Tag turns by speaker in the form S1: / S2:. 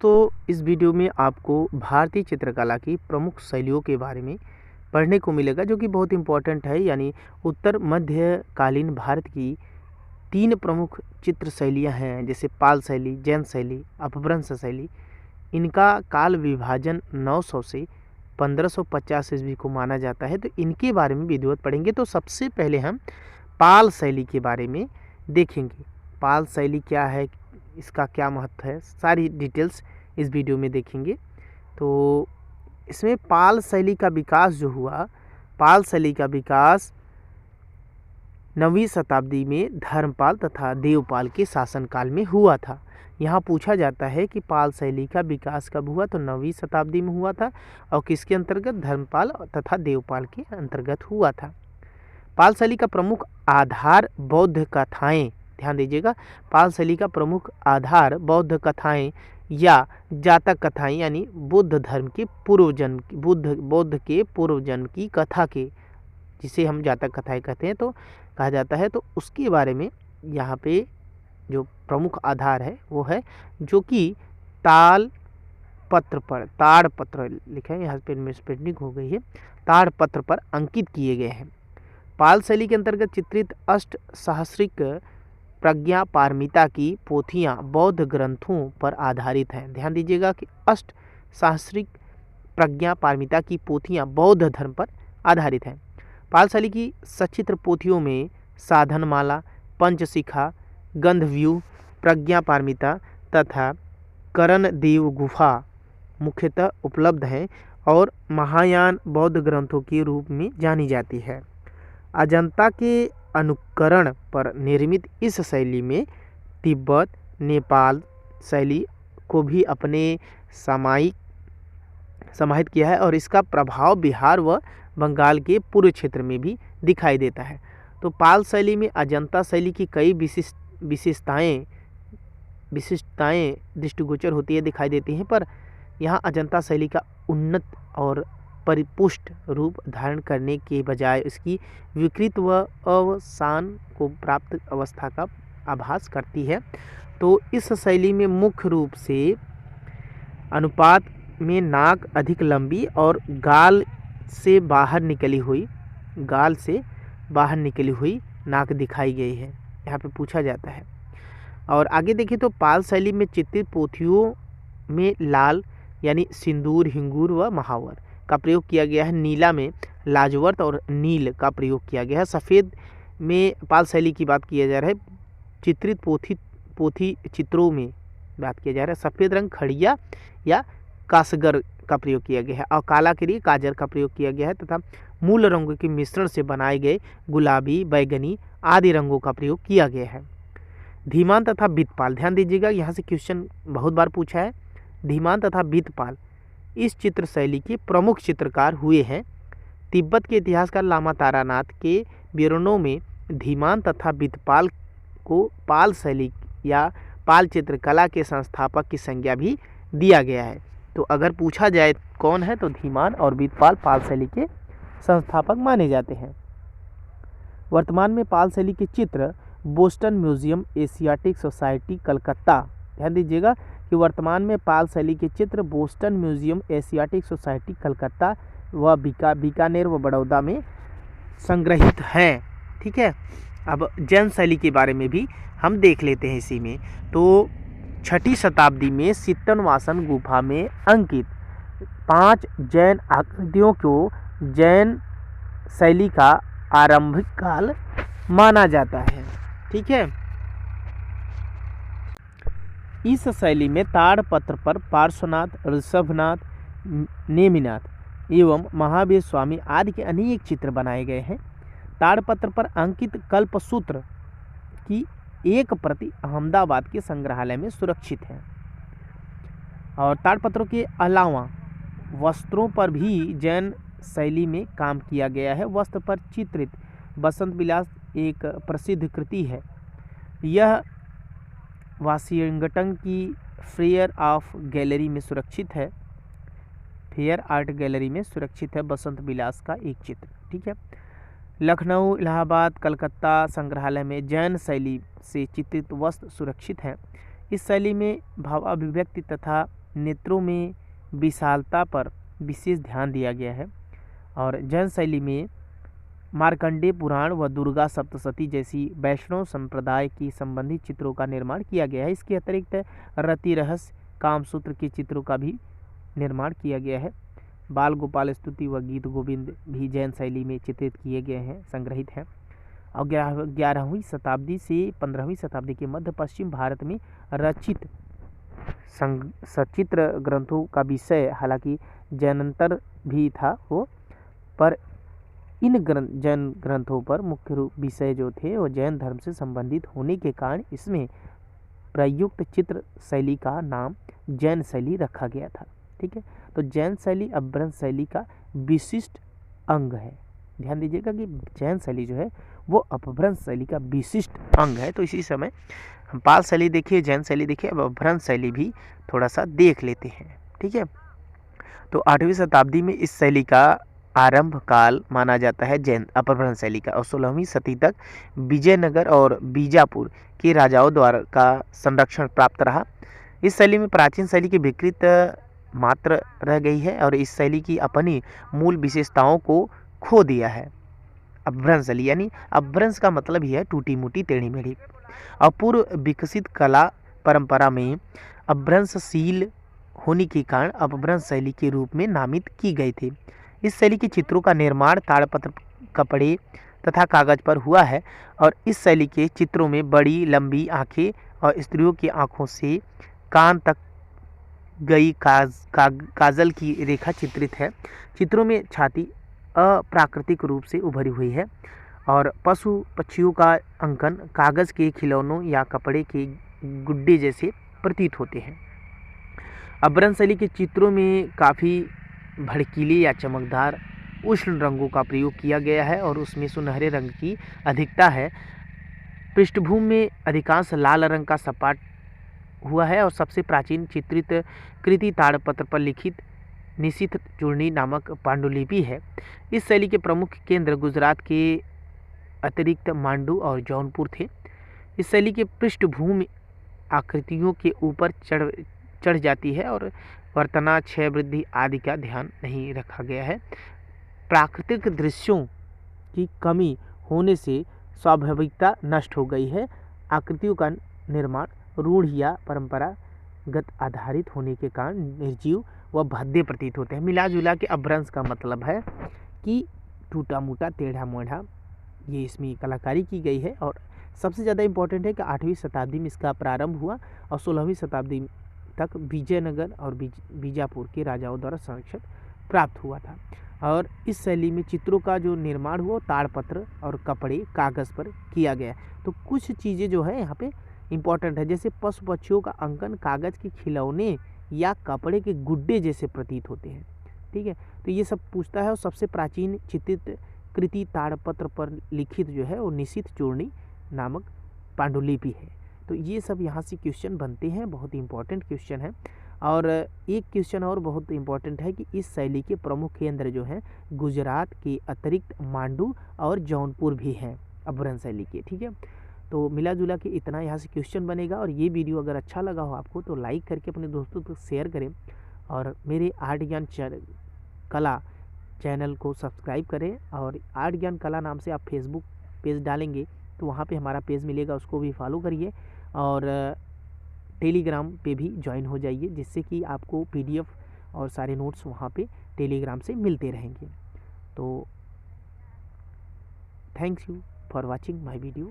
S1: दोस्तों, इस वीडियो में आपको भारतीय चित्रकला की प्रमुख शैलियों के बारे में पढ़ने को मिलेगा, जो कि बहुत इम्पोर्टेंट है। यानी उत्तर मध्यकालीन भारत की 3 प्रमुख चित्र शैलियाँ हैं, जैसे पाल शैली, जैन शैली, अपभ्रंश शैली। इनका काल विभाजन 900 से 1550 ईस्वी को माना जाता है। तो इनके बारे में विधिवत पढ़ेंगे। तो सबसे पहले हम पाल शैली के बारे में देखेंगे। पाल शैली क्या है, इसका क्या महत्व है, सारी डिटेल्स इस वीडियो में देखेंगे। तो इसमें पाल शैली का विकास जो हुआ, पाल शैली का विकास 9वीं शताब्दी में धर्मपाल तथा देवपाल के शासनकाल में हुआ था। यहाँ पूछा जाता है कि पाल शैली का विकास कब हुआ, तो 9वीं शताब्दी में हुआ था और किसके अंतर्गत, धर्मपाल तथा देवपाल के अंतर्गत हुआ था। पाल शैली का प्रमुख आधार बौद्ध कथाएं, ध्यान दीजिएगा, पाल शैली का प्रमुख आधार बौद्ध कथाएं या जातक कथाएं, यानी बुद्ध धर्म के पूर्व जन्म, बौद्ध के पूर्व जन्म की कथा के, जिसे हम जातक कथाएं कहते हैं, तो कहा जाता है। तो उसके बारे में यहाँ पे जो प्रमुख आधार है वो है, जो कि ताल पत्र पर, ताड़ पत्र लिखा है, यहाँ पे मिसप्रिंटिंग हो गई है, ताड़ पत्र पर अंकित किए गए हैं। पाल शैली के अंतर्गत चित्रित अष्ट सहस्रिक प्रज्ञा पारमिता की पोथियां बौद्ध ग्रंथों पर आधारित हैं। ध्यान दीजिएगा कि अष्ट सहस्रिक प्रज्ञा पारमिता की पोथियां बौद्ध धर्म पर आधारित हैं। पाल शैली की सचित्र पोथियों में साधनमाला, पंचशिखा, गंधव्यूह, प्रज्ञा पारमिता तथा करण देव गुफा मुख्यतः उपलब्ध हैं और महायान बौद्ध ग्रंथों के रूप में जानी जाती है। अजंता के अनुकरण पर निर्मित इस शैली में तिब्बत, नेपाल शैली को भी अपने समाहित किया है और इसका प्रभाव बिहार व बंगाल के पूर्व क्षेत्र में भी दिखाई देता है। तो पाल शैली में अजंता शैली की कई विशिष्टताएं दृष्टिगोचर होती है, दिखाई देती हैं, पर यहाँ अजंता शैली का उन्नत और परिपुष्ट रूप धारण करने के बजाय इसकी विकृत व अवसान को प्राप्त अवस्था का आभास करती है। तो इस शैली में मुख्य रूप से अनुपात में नाक अधिक लंबी और गाल से बाहर निकली हुई नाक दिखाई गई है, यहाँ पे पूछा जाता है। और आगे देखिए तो पाल शैली में चित्रित पोथियों में लाल यानी सिंदूर, हिंगूर व महावर का प्रयोग किया गया है। नीला में लाजवर्त और नील का प्रयोग किया गया है। सफ़ेद में पाल शैली की बात किया जा रहा है, चित्रित पोथी चित्रों में बात किया जा रहा है। सफ़ेद रंग खड़िया या कासगर का प्रयोग किया गया है और काला के लिए काजर का प्रयोग किया गया है तथा मूल रंगों के मिश्रण से बनाए गए गुलाबी, बैगनी आदि रंगों का प्रयोग किया गया है। धीमान तथा बीतपाल, ध्यान दीजिएगा, यहाँ से क्वेश्चन बहुत बार पूछा है। धीमान तथा बीतपाल इस चित्र शैली के प्रमुख चित्रकार हुए हैं। तिब्बत के इतिहासकार लामा तारानाथ के विवरणों में धीमान तथा बीतपाल को पाल शैली या पाल चित्रकला के संस्थापक की संज्ञा भी दिया गया है। तो अगर पूछा जाए कौन है, तो धीमान और बीतपाल पाल शैली के संस्थापक माने जाते हैं। वर्तमान में पाल शैली के चित्र Boston museum, Asiatic society Calcutta, ध्यान दीजिएगा कि वर्तमान में पाल शैली के चित्र Boston museum, Asiatic society Calcutta व बीकानेर व बड़ौदा में संग्रहित हैं। ठीक है, अब जैन शैली के बारे में भी हम देख लेते हैं इसी में। तो 6ठी शताब्दी में सित्तनवासन गुफा में अंकित 5 जैन आकृतियों को जैन शैली का आरंभिक काल माना जाता है। ठीक है, इस शैली में ताड़पत्र पर पार्श्वनाथ, ऋषभनाथ, नेमिनाथ एवं महावीर स्वामी आदि के अनेक चित्र बनाए गए हैं। ताड़पत्र पर अंकित कल्पसूत्र की एक प्रति अहमदाबाद के संग्रहालय में सुरक्षित है। और ताड़पत्रों के अलावा वस्त्रों पर भी जैन शैली में काम किया गया है। वस्त्र पर चित्रित बसंत विलास एक प्रसिद्ध कृति है। यह वाशिंगटन की फेयर आर्ट गैलरी में सुरक्षित है बसंत विलास का एक चित्र। ठीक है, लखनऊ, इलाहाबाद, कलकत्ता संग्रहालय में जैन शैली से चित्रित वस्त्र सुरक्षित हैं। इस शैली में भावाभिव्यक्ति तथा नेत्रों में विशालता पर विशेष ध्यान दिया गया है। और जैन शैली में मार्कंडेय पुराण व दुर्गा सप्तशती जैसी वैष्णव संप्रदाय की संबंधित चित्रों का निर्माण किया गया है। इसके अतिरिक्त रति रहस्य, कामसूत्र के चित्रों का भी निर्माण किया गया है। बाल गोपाल स्तुति व गीत गोविंद भी जैन शैली में चित्रित किए गए हैं, संग्रहित हैं। और 11वीं शताब्दी से 15वीं शताब्दी के मध्य पश्चिम भारत में रचित सचित्र ग्रंथों का विषय हालांकि जैनंतर भी था वो, पर इन जैन ग्रंथों पर मुख्य रूप विषय जो थे वो जैन धर्म से संबंधित होने के कारण इसमें प्रयुक्त चित्र शैली का नाम जैन शैली रखा गया था। ठीक है, तो जैन शैली अपभ्रंश शैली का विशिष्ट अंग है। ध्यान दीजिएगा कि जैन शैली जो है वो अपभ्रंश शैली का विशिष्ट अंग है। तो इसी समय हम पाल शैली देखिए, जैन शैली देखिए, अब अपभ्रंश शैली भी थोड़ा सा देख लेते हैं। ठीक है, तो 8वीं शताब्दी में इस शैली का आरंभ काल माना जाता है जैन अपभ्रंश शैली का, और 16वीं सदी तक विजयनगर और बीजापुर के राजाओं द्वारा का संरक्षण प्राप्त रहा। इस शैली में प्राचीन शैली की विकृत मात्र रह गई है और इस शैली की अपनी मूल विशेषताओं को खो दिया है। अपभ्रंश शैली यानी अपभ्रंश का मतलब ही है टूटी मुटी टेढ़ी मेढ़ी। अपूर्व विकसित कला परंपरा में अपभ्रंशशील होने के कारण अपभ्रंश शैली के रूप में नामित की गई थी। इस शैली के चित्रों का निर्माण ताड़पत्र, कपड़े तथा कागज पर हुआ है और इस शैली के चित्रों में बड़ी लंबी आंखें और स्त्रियों की आंखों से कान तक गई काजल की रेखा चित्रित है। चित्रों में छाती अप्राकृतिक रूप से उभरी हुई है और पशु पक्षियों का अंकन कागज के खिलौनों या कपड़े के गुड्डे जैसे प्रतीत होते हैं। अपभ्रंश शैली के चित्रों में काफ़ी भड़कीले या चमकदार उष्ण रंगों का प्रयोग किया गया है और उसमें सुनहरे रंग की अधिकता है। पृष्ठभूमि में अधिकांश लाल रंग का सपाट हुआ है और सबसे प्राचीन चित्रित कृति ताड़पत्र पर लिखित निशिथ चूर्णी नामक पांडुलिपि है। इस शैली के प्रमुख केंद्र गुजरात के अतिरिक्त मांडू और जौनपुर थे। इस शैली के पृष्ठभूमि आकृतियों के ऊपर चढ़ जाती है और वर्तना, क्षय, वृद्धि आदि का ध्यान नहीं रखा गया है। प्राकृतिक दृश्यों की कमी होने से स्वाभाविकता नष्ट हो गई है। आकृतियों का निर्माण रूढ़ या परंपरागत आधारित होने के कारण निर्जीव व भद्दे प्रतीत होते हैं। मिला जुला के अपभ्रंश का मतलब है कि टूटा मूटा टेढ़ा मेढ़ा ये इसमें कलाकारी की गई है। और सबसे ज़्यादा इम्पोर्टेंट है कि 8वीं शताब्दी में इसका प्रारंभ हुआ और 16वीं शताब्दी तक विजयनगर और बीजापुर के राजाओं द्वारा संरक्षण प्राप्त हुआ था। और इस शैली में चित्रों का जो निर्माण हुआ ताड़पत्र और कपड़े कागज़ पर किया गया। तो कुछ चीज़ें जो है यहाँ पे इम्पॉर्टेंट है, जैसे पशु पक्षियों का अंकन कागज़ के खिलौने या कपड़े के गुड्डे जैसे प्रतीत होते हैं। ठीक है, तो ये सब पूछता है। और सबसे प्राचीन चित्रित कृति ताड़पत्र पर लिखित जो है वो निशिथ चूर्णी नामक पांडुलिपि है। तो ये सब यहाँ से क्वेश्चन बनते हैं, बहुत इंपॉर्टेंट क्वेश्चन है। और एक क्वेश्चन और बहुत इंपॉर्टेंट है कि इस शैली के प्रमुख केंद्र जो हैं गुजरात के अतिरिक्त मांडू और जौनपुर भी हैं अपभ्रंश शैली के। ठीक है, तो मिला जुला के इतना यहाँ से क्वेश्चन बनेगा। और ये वीडियो अगर अच्छा लगा हो आपको तो लाइक करके अपने दोस्तों तक शेयर करें और मेरे आर्ट ज्ञान कला चैनल को सब्सक्राइब करें। और आर्ट ज्ञान कला नाम से आप फेसबुक पेज डालेंगे तो वहाँ पे हमारा पेज मिलेगा, उसको भी फॉलो करिए। और टेलीग्राम पे भी ज्वाइन हो जाइए, जिससे कि आपको PDF और सारे नोट्स वहाँ पे टेलीग्राम से मिलते रहेंगे। तो thanks you for watching my video.